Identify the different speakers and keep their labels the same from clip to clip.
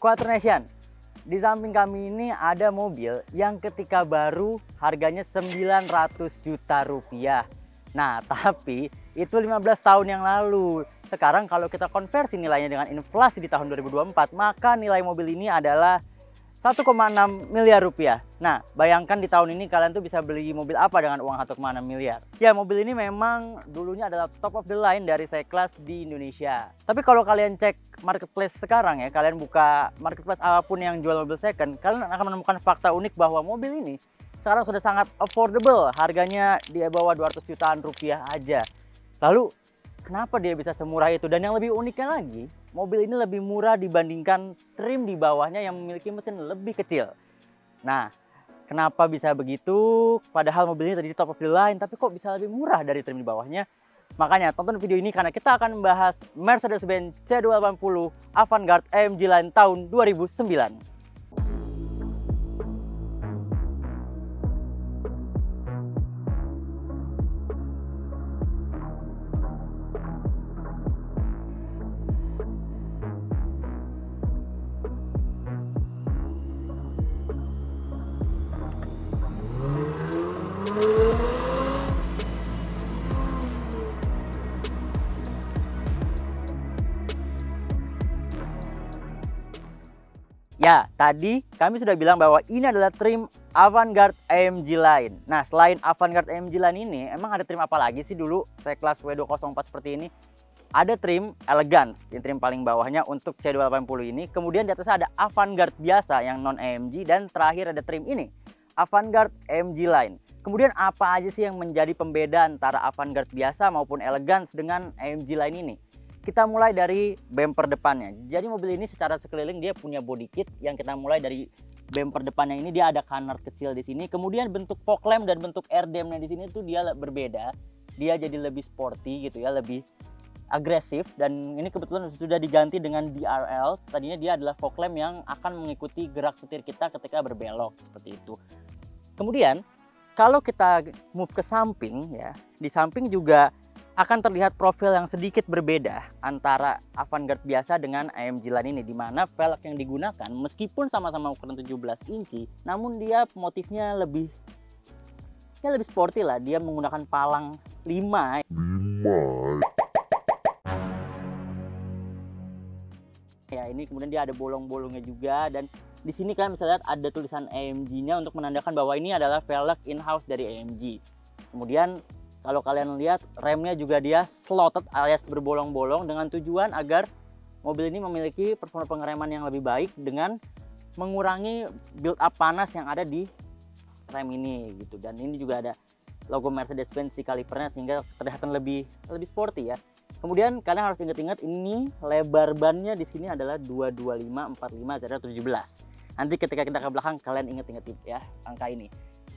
Speaker 1: Quattro Nation, di samping kami ini ada mobil yang ketika baru harganya 900 juta rupiah. Nah, tapi itu 15 tahun yang lalu. Sekarang kalau kita konversi nilainya dengan inflasi di tahun 2024, maka nilai mobil ini adalah 1,6 miliar rupiah. Nah, bayangkan di tahun ini kalian tuh bisa beli mobil apa dengan uang 1,6 miliar. Ya, mobil ini memang dulunya adalah top of the line dari C-Class di Indonesia. Tapi kalau kalian cek marketplace sekarang ya, kalian buka marketplace apapun yang jual mobil second, kalian akan menemukan fakta unik bahwa mobil ini sekarang sudah sangat affordable. Harganya di bawah 200 jutaan rupiah aja. Lalu, kenapa dia bisa semurah itu? Dan yang lebih uniknya lagi, mobil ini lebih murah dibandingkan trim di bawahnya yang memiliki mesin lebih kecil. Nah, kenapa bisa begitu? Padahal mobil ini tadi top of the line, tapi kok bisa lebih murah dari trim di bawahnya? Makanya tonton video ini karena kita akan membahas Mercedes-Benz C280 Avantgarde AMG Line tahun 2009. Ya, tadi kami sudah bilang bahwa ini adalah trim Avantgarde AMG Line. Nah, selain Avantgarde AMG Line ini, emang ada trim apa lagi sih dulu C-Class W204 seperti ini? Ada trim Elegance, yang trim paling bawahnya untuk C280 ini. Kemudian di atasnya ada Avantgarde biasa yang non-AMG. Dan terakhir ada trim ini, Avantgarde AMG Line. Kemudian apa aja sih yang menjadi pembeda antara Avantgarde biasa maupun Elegance dengan AMG Line ini? Kita mulai dari bumper depannya. Jadi mobil ini secara sekeliling dia punya body kit yang kita mulai dari bumper depannya ini dia ada canard kecil di sini. Kemudian bentuk fog lamp dan bentuk air dampnya di sini tuh dia berbeda. Dia jadi lebih sporty gitu ya, lebih agresif, dan ini kebetulan sudah diganti dengan DRL. Tadinya dia adalah fog lamp yang akan mengikuti gerak setir kita ketika berbelok seperti itu. Kemudian kalau kita move ke samping ya, di samping juga akan terlihat profil yang sedikit berbeda antara Avantgarde biasa dengan AMG Line ini, di mana velg yang digunakan meskipun sama-sama ukuran 17 inci, namun dia motifnya lebih sporty lah. Dia menggunakan palang 5. Ya, ini kemudian dia ada bolong-bolongnya juga, dan di sini kalian bisa lihat ada tulisan AMG-nya untuk menandakan bahwa ini adalah velg in-house dari AMG. Kemudian kalau kalian lihat remnya juga dia slotted alias berbolong-bolong dengan tujuan agar mobil ini memiliki performa pengereman yang lebih baik dengan mengurangi build up panas yang ada di rem ini gitu. Dan ini juga ada logo Mercedes-Benz di kalipernya sehingga terlihat lebih sporty ya. Kemudian kalian harus ingat-ingat ini lebar bannya di sini adalah 225/45/17. Nanti ketika kita ke belakang kalian ingat-ingat ya angka ini.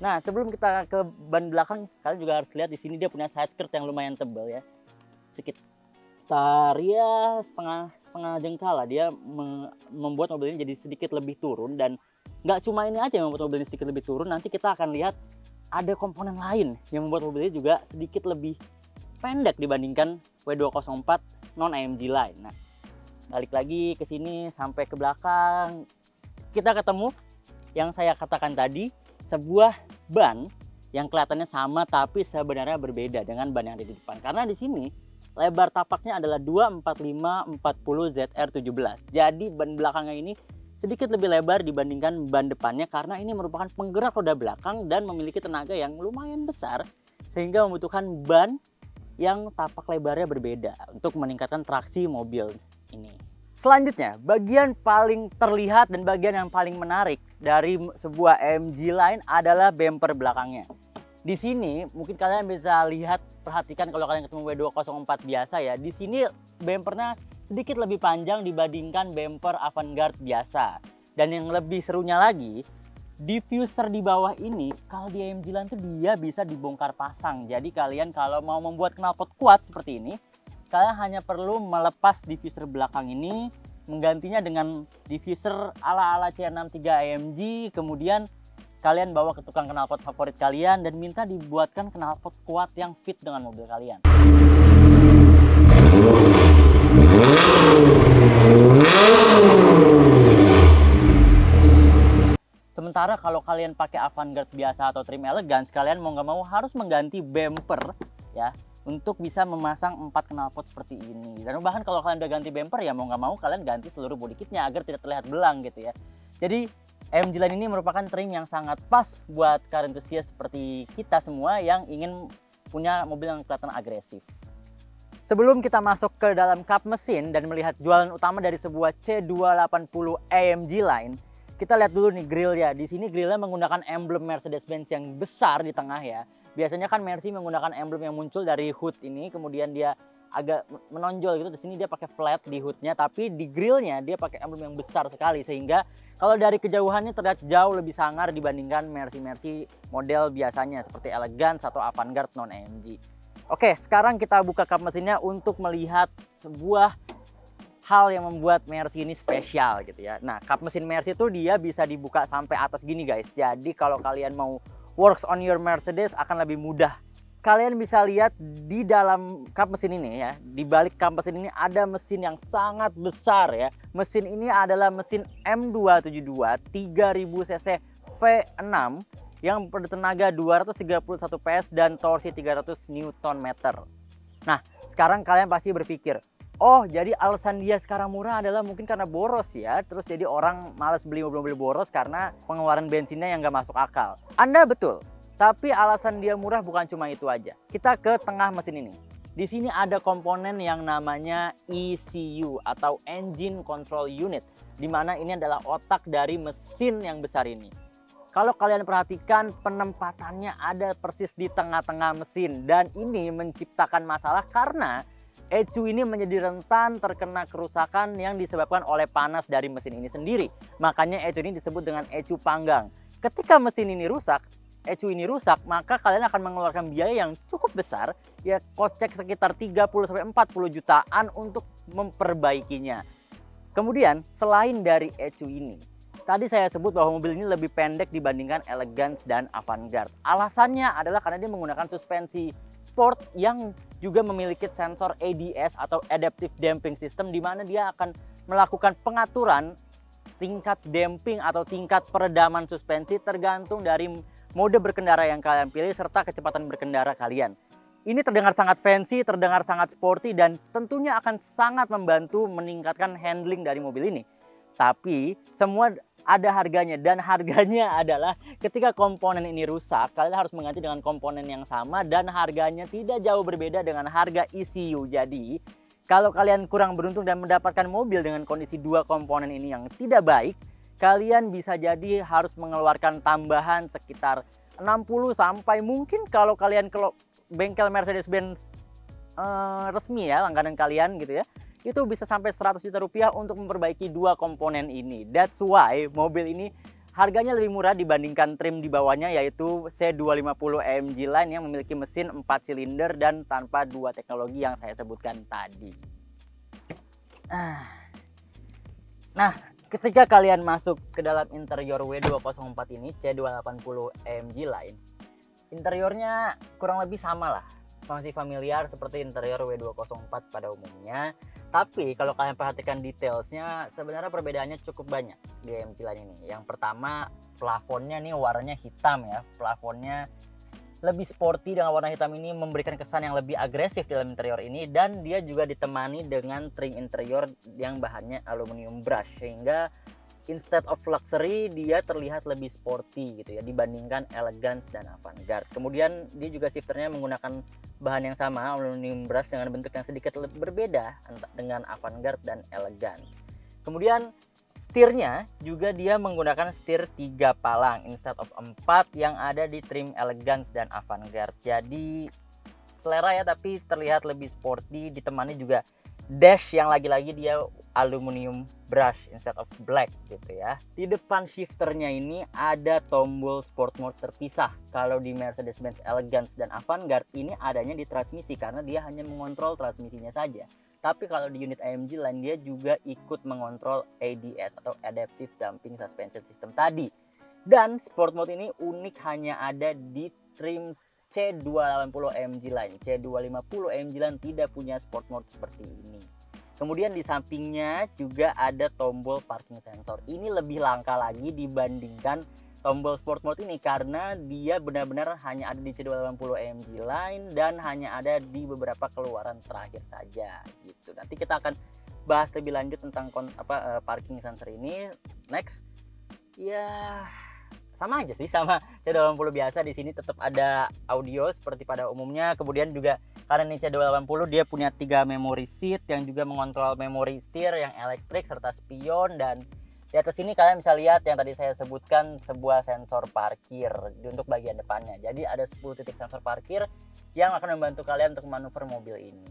Speaker 1: Nah, sebelum kita ke ban belakang, kalian juga harus lihat di sini dia punya side skirt yang lumayan tebal ya. Sekitar ya setengah jengkal lah. Dia membuat mobil ini jadi sedikit lebih turun, dan nggak cuma ini aja yang membuat mobil ini sedikit lebih turun. Nanti kita akan lihat ada komponen lain yang membuat mobil ini juga sedikit lebih pendek dibandingkan W204 non AMG Line. Nah, balik lagi ke sini sampai ke belakang, kita ketemu yang saya katakan tadi, sebuah ban yang kelihatannya sama tapi sebenarnya berbeda dengan ban yang ada di depan. Karena di sini lebar tapaknya adalah 245/40 ZR17. Jadi ban belakangnya ini sedikit lebih lebar dibandingkan ban depannya karena ini merupakan penggerak roda belakang dan memiliki tenaga yang lumayan besar sehingga membutuhkan ban yang tapak lebarnya berbeda untuk meningkatkan traksi mobil ini. Selanjutnya, bagian paling terlihat dan bagian yang paling menarik dari sebuah AMG Line adalah bumper belakangnya. Di sini mungkin kalian bisa lihat, perhatikan kalau kalian ketemu W204 biasa ya. Di sini bumpernya sedikit lebih panjang dibandingkan bumper Avantgarde biasa. Dan yang lebih serunya lagi, diffuser di bawah ini kalau di AMG Line tuh dia bisa dibongkar pasang. Jadi kalian kalau mau membuat knalpot kuat seperti ini, kalian hanya perlu melepas diffuser belakang ini, menggantinya dengan diffuser ala-ala C63 AMG, kemudian kalian bawa ke tukang knalpot favorit kalian dan minta dibuatkan knalpot kuat yang fit dengan mobil kalian. kalian pakai Avantgarde biasa atau trim Elegance, kalian mau nggak mau harus mengganti bumper ya untuk bisa memasang 4 knalpot seperti ini. Dan bahkan kalau kalian udah ganti bumper ya mau nggak mau kalian ganti seluruh body kitnya agar tidak terlihat belang gitu ya. Jadi AMG Line ini merupakan trim yang sangat pas buat car enthusiast seperti kita semua yang ingin punya mobil yang kelihatan agresif. Sebelum kita masuk ke dalam kap mesin dan melihat jualan utama dari sebuah C280 AMG Line, kita lihat dulu nih grillnya. Di sini grillnya menggunakan emblem Mercedes-Benz yang besar di tengah ya. Biasanya kan Mercy menggunakan emblem yang muncul dari hood ini, kemudian dia agak menonjol gitu. Di sini dia pakai flat di hoodnya, tapi di grillnya dia pakai emblem yang besar sekali sehingga kalau dari kejauhannya terlihat jauh lebih sangar dibandingkan Mercy model biasanya seperti Elegance atau Avantgarde non AMG. Oke, sekarang kita buka kap mesinnya untuk melihat sebuah hal yang membuat Mercy ini spesial gitu ya. Nah, kap mesin Mercy itu dia bisa dibuka sampai atas gini guys. Jadi kalau kalian mau works on your Mercedes akan lebih mudah. Kalian bisa lihat di dalam kap mesin ini ya, di balik kap mesin ini ada mesin yang sangat besar ya. Mesin ini adalah mesin M272 3000 cc V6 yang bertenaga 231 PS dan torsi 300 Nm. Nah, sekarang kalian pasti berpikir, oh jadi alasan dia sekarang murah adalah mungkin karena boros ya. Terus jadi orang malas beli mobil-mobil boros karena pengeluaran bensinnya yang nggak masuk akal. Anda betul, tapi alasan dia murah bukan cuma itu aja. Kita ke tengah mesin ini. Di sini ada komponen yang namanya ECU atau Engine Control Unit, di mana ini adalah otak dari mesin yang besar ini. Kalau kalian perhatikan penempatannya ada persis di tengah-tengah mesin dan ini menciptakan masalah karena ECU ini menjadi rentan terkena kerusakan yang disebabkan oleh panas dari mesin ini sendiri. Makanya ECU ini disebut dengan ECU panggang. Ketika mesin ini rusak, ECU ini rusak, maka kalian akan mengeluarkan biaya yang cukup besar, ya kocek sekitar 30-40 jutaan untuk memperbaikinya. Kemudian selain dari ECU ini, tadi saya sebut bahwa mobil ini lebih pendek dibandingkan Elegance dan Avantgarde. Alasannya adalah karena dia menggunakan suspensi sport yang juga memiliki sensor ADS atau Adaptive Damping System, di mana dia akan melakukan pengaturan tingkat damping atau tingkat peredaman suspensi tergantung dari mode berkendara yang kalian pilih serta kecepatan berkendara kalian. Ini terdengar sangat fancy, terdengar sangat sporty, dan tentunya akan sangat membantu meningkatkan handling dari mobil ini. Tapi semua ada harganya, dan harganya adalah ketika komponen ini rusak, kalian harus mengganti dengan komponen yang sama dan harganya tidak jauh berbeda dengan harga ECU. Jadi kalau kalian kurang beruntung dan mendapatkan mobil dengan kondisi dua komponen ini yang tidak baik, kalian bisa jadi harus mengeluarkan tambahan sekitar 60 sampai mungkin kalau kalian ke bengkel Mercedes-Benz resmi ya, langganan kalian gitu ya, itu bisa sampai 100 juta rupiah untuk memperbaiki dua komponen ini. That's why mobil ini harganya lebih murah dibandingkan trim di bawahnya, yaitu C250 AMG Line yang memiliki mesin 4 silinder dan tanpa dua teknologi yang saya sebutkan tadi. Nah, ketika kalian masuk ke dalam interior W204 ini, C280 AMG Line, interiornya kurang lebih sama lah, masih familiar seperti interior W204 pada umumnya. Tapi kalau kalian perhatikan detailsnya, sebenarnya perbedaannya cukup banyak di AMG Line ini. Yang pertama, plafonnya nih warnanya hitam ya. Plafonnya lebih sporty dengan warna hitam ini memberikan kesan yang lebih agresif dalam interior ini, dan dia juga ditemani dengan trim interior yang bahannya aluminium brush sehingga instead of luxury dia terlihat lebih sporty gitu ya dibandingkan Elegance dan Avantgarde. Kemudian dia juga shifternya menggunakan bahan yang sama, aluminium brush, dengan bentuk yang sedikit lebih berbeda dengan Avantgarde dan Elegance. Kemudian setirnya juga dia menggunakan setir 3 palang instead of 4 yang ada di trim Elegance dan Avantgarde. Jadi selera ya, tapi terlihat lebih sporty, ditemani juga dash yang lagi-lagi dia aluminium brush instead of black gitu ya. Di depan shifternya ini ada tombol sport mode terpisah. Kalau di Mercedes-Benz Elegance dan Avantgarde ini adanya di transmisi karena dia hanya mengontrol transmisinya saja. Tapi kalau di unit AMG Line dia juga ikut mengontrol ADS atau Adaptive Damping Suspension System tadi. Dan sport mode ini unik hanya ada di trim C280 AMG Line. C250 AMG Line tidak punya sport mode seperti ini. Kemudian di sampingnya juga ada tombol parking sensor. Ini lebih langka lagi dibandingkan tombol sport mode ini karena dia benar-benar hanya ada di C280 AMG Line dan hanya ada di beberapa keluaran terakhir saja gitu. Nanti kita akan bahas lebih lanjut tentang parking sensor ini next. Ya sama aja sih sama C280 biasa. Di sini tetap ada audio seperti pada umumnya. Kemudian juga karena ini C280 dia punya 3 memory seat yang juga mengontrol memory steer yang elektrik serta spion, dan di atas sini kalian bisa lihat yang tadi saya sebutkan sebuah sensor parkir untuk bagian depannya. Jadi ada 10 titik sensor parkir yang akan membantu kalian untuk manuver mobil ini.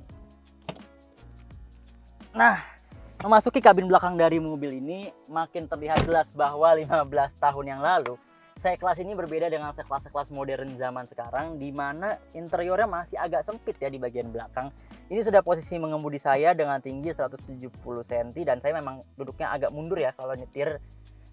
Speaker 1: Nah, memasuki kabin belakang dari mobil ini makin terlihat jelas bahwa 15 tahun yang lalu C-Class ini berbeda dengan C-Class modern zaman sekarang, di mana interiornya masih agak sempit ya di bagian belakang. Ini sudah posisi mengemudi saya dengan tinggi 170 cm dan saya memang duduknya agak mundur ya kalau nyetir.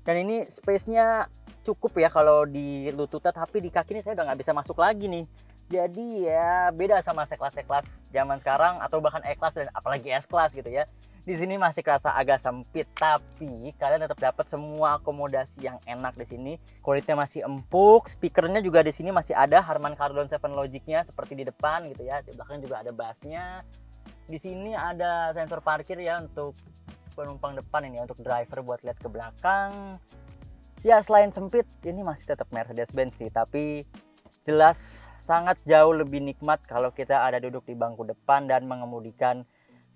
Speaker 1: Dan ini space-nya cukup ya kalau di lututnya, tapi di kaki ini saya udah nggak bisa masuk lagi nih. Jadi ya beda sama C-Class zaman sekarang atau bahkan E-Class dan apalagi S-Class gitu ya. Di sini masih kerasa agak sempit, tapi kalian tetap dapat semua akomodasi yang enak di sini. Kulitnya masih empuk, speakernya juga di sini masih ada Harman Kardon 7 Logic-nya seperti di depan gitu ya. Di belakang juga ada bassnya. Di sini ada sensor parkir ya untuk penumpang depan ini, untuk driver buat lihat ke belakang. Ya selain sempit, ini masih tetap Mercedes-Benz sih, tapi jelas sangat jauh lebih nikmat kalau kita ada duduk di bangku depan dan mengemudikan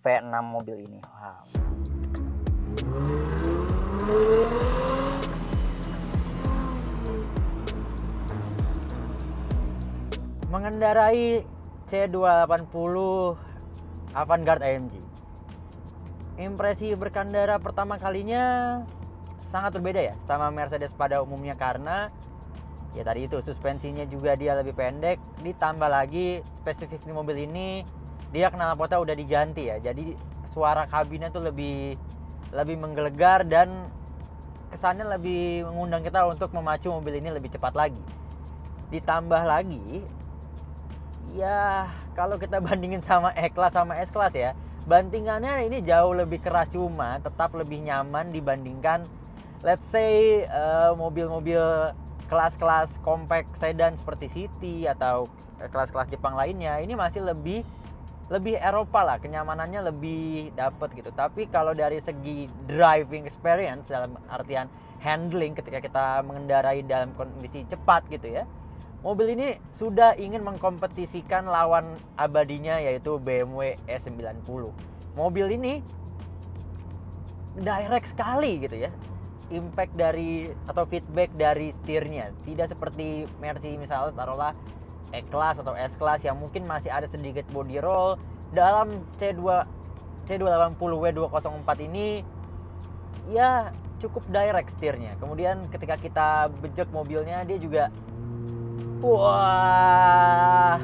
Speaker 1: V6 mobil ini. Wow. Mengendarai C280 Avantgarde AMG, impresi berkendara pertama kalinya sangat berbeda ya sama Mercedes pada umumnya, karena ya tadi itu suspensinya juga dia lebih pendek, ditambah lagi spesifik di mobil ini dia knalpotnya udah diganti ya, jadi suara kabinnya tuh lebih menggelegar dan kesannya lebih mengundang kita untuk memacu mobil ini lebih cepat lagi. Ditambah lagi ya kalau kita bandingin sama E-Class sama S-Class ya, bantingannya ini jauh lebih keras, cuma tetap lebih nyaman dibandingkan let's say mobil-mobil kelas-kelas compact sedan seperti City atau kelas-kelas Jepang lainnya. Ini masih lebih Eropa lah, kenyamanannya lebih dapet gitu. Tapi kalau dari segi driving experience dalam artian handling ketika kita mengendarai dalam kondisi cepat gitu ya, mobil ini sudah ingin mengkompetisikan lawan abadinya yaitu BMW E90. Mobil ini direct sekali gitu ya, impact dari atau feedback dari setirnya, tidak seperti Mercy misalnya taruhlah E-Class atau S-Class yang mungkin masih ada sedikit body roll. Dalam C280 W204 ini ya cukup direct setirnya. Kemudian ketika kita bejek mobilnya, dia juga wah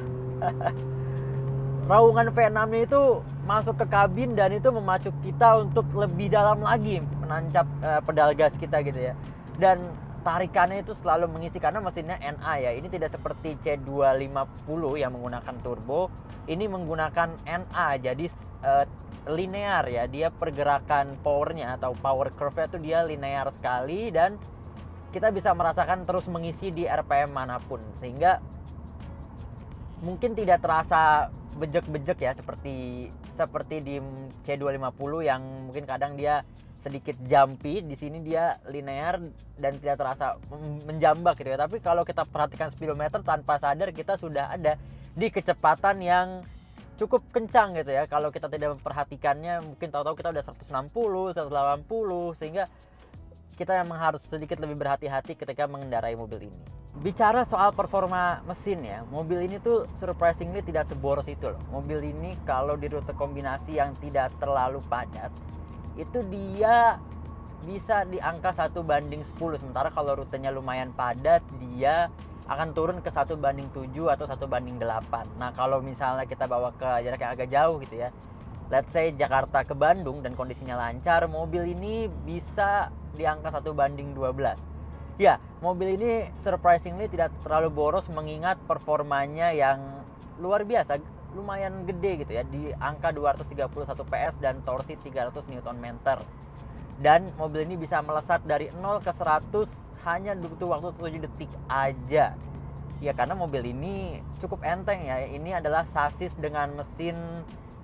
Speaker 1: raungan V6-nya itu masuk ke kabin dan itu memacu kita untuk lebih dalam lagi menancap pedal gas kita gitu ya. Dan tarikannya itu selalu mengisi karena mesinnya NA ya. Ini tidak seperti C250 yang menggunakan turbo. Ini menggunakan NA, jadi linear ya. Dia pergerakan powernya atau power curve-nya itu dia linear sekali dan kita bisa merasakan terus mengisi di RPM manapun, sehingga mungkin tidak terasa bejek-bejek ya seperti di C250 yang mungkin kadang dia sedikit jumpy. Di sini dia linear dan tidak terasa menjambak gitu ya. Tapi kalau kita perhatikan speedometer, tanpa sadar kita sudah ada di kecepatan yang cukup kencang gitu ya. Kalau kita tidak memperhatikannya, mungkin tahu-tahu kita udah 160, 180, sehingga kita memang harus sedikit lebih berhati-hati ketika mengendarai mobil ini. Bicara soal performa mesin ya, mobil ini tuh surprisingly tidak seboros itu loh. Mobil ini kalau di rute kombinasi yang tidak terlalu padat, itu dia bisa di angka 1:10, sementara kalau rutenya lumayan padat dia akan turun ke 1:7 atau 1:8. Nah kalau misalnya kita bawa ke jarak yang agak jauh gitu ya, let's say Jakarta ke Bandung dan kondisinya lancar, mobil ini bisa di angka 1:12. Ya, mobil ini surprisingly tidak terlalu boros mengingat performanya yang luar biasa, lumayan gede gitu ya, di angka 231 PS dan torsi 300 Nm. Dan mobil ini bisa melesat dari 0 ke 100 hanya butuh waktu 7 detik aja. Ya karena mobil ini cukup enteng ya. Ini adalah sasis dengan mesin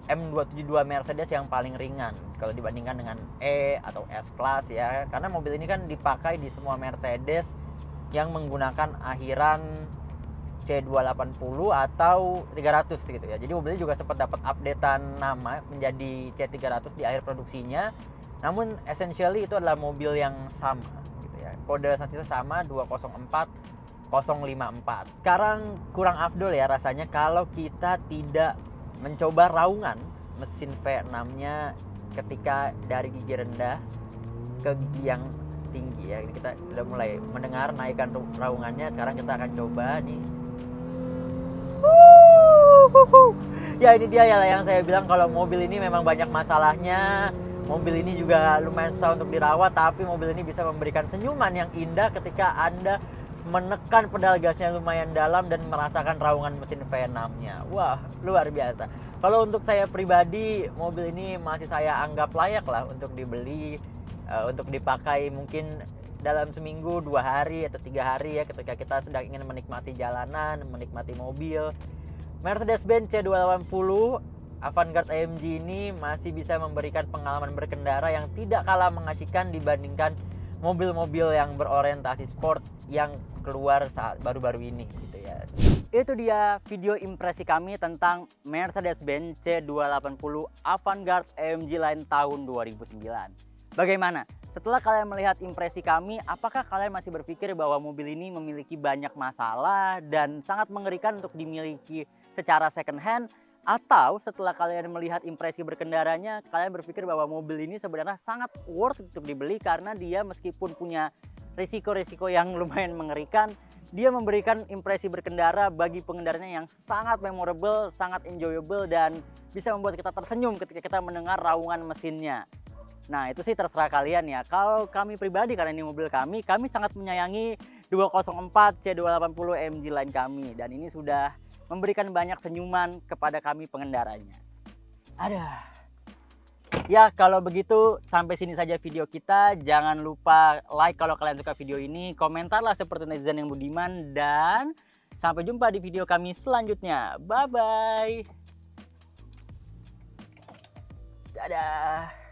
Speaker 1: M272 Mercedes yang paling ringan kalau dibandingkan dengan E atau S-Class ya. Karena mobil ini kan dipakai di semua Mercedes yang menggunakan akhiran C280 atau 300 gitu ya. Jadi mobilnya juga sempat dapat updatean nama menjadi C300 di akhir produksinya. Namun essentially itu adalah mobil yang sama gitu ya. Kode sasisnya sama 204054. Sekarang kurang afdol ya rasanya kalau kita tidak mencoba raungan mesin V6-nya ketika dari gigi rendah ke gigi yang tinggi ya. Ini kita udah mulai mendengar naikkan raungannya. Sekarang kita akan coba nih. Ya ini dia ya yang saya bilang kalau mobil ini memang banyak masalahnya. Mobil ini juga lumayan susah untuk dirawat, tapi mobil ini bisa memberikan senyuman yang indah ketika Anda menekan pedal gasnya lumayan dalam dan merasakan raungan mesin V6-nya. Wah, luar biasa. Kalau untuk saya pribadi, mobil ini masih saya anggap layak lah untuk dibeli, untuk dipakai mungkin dalam seminggu, 2 hari atau 3 hari ya, ketika kita sedang ingin menikmati jalanan, menikmati mobil. Mercedes-Benz C280 Avantgarde AMG ini masih bisa memberikan pengalaman berkendara yang tidak kalah mengasihkan dibandingkan mobil-mobil yang berorientasi sport yang keluar saat baru-baru ini gitu ya. Itu dia video impresi kami tentang Mercedes-Benz C280 Avantgarde AMG Line tahun 2009. Bagaimana? Setelah kalian melihat impresi kami, apakah kalian masih berpikir bahwa mobil ini memiliki banyak masalah dan sangat mengerikan untuk dimiliki secara second hand? Atau setelah kalian melihat impresi berkendaranya, kalian berpikir bahwa mobil ini sebenarnya sangat worth untuk dibeli karena dia meskipun punya risiko-risiko yang lumayan mengerikan, dia memberikan impresi berkendara bagi pengendaranya yang sangat memorable, sangat enjoyable, dan bisa membuat kita tersenyum ketika kita mendengar raungan mesinnya. Nah itu sih terserah kalian ya. Kalau kami pribadi, karena ini mobil kami sangat menyayangi 204 C280 AMG Line kami. Dan ini sudah memberikan banyak senyuman kepada kami pengendaranya. Aduh. Ya kalau begitu sampai sini saja video kita. Jangan lupa like kalau kalian suka video ini. Komentarlah seperti netizen yang budiman. Dan sampai jumpa di video kami selanjutnya. Bye-bye. Dadah.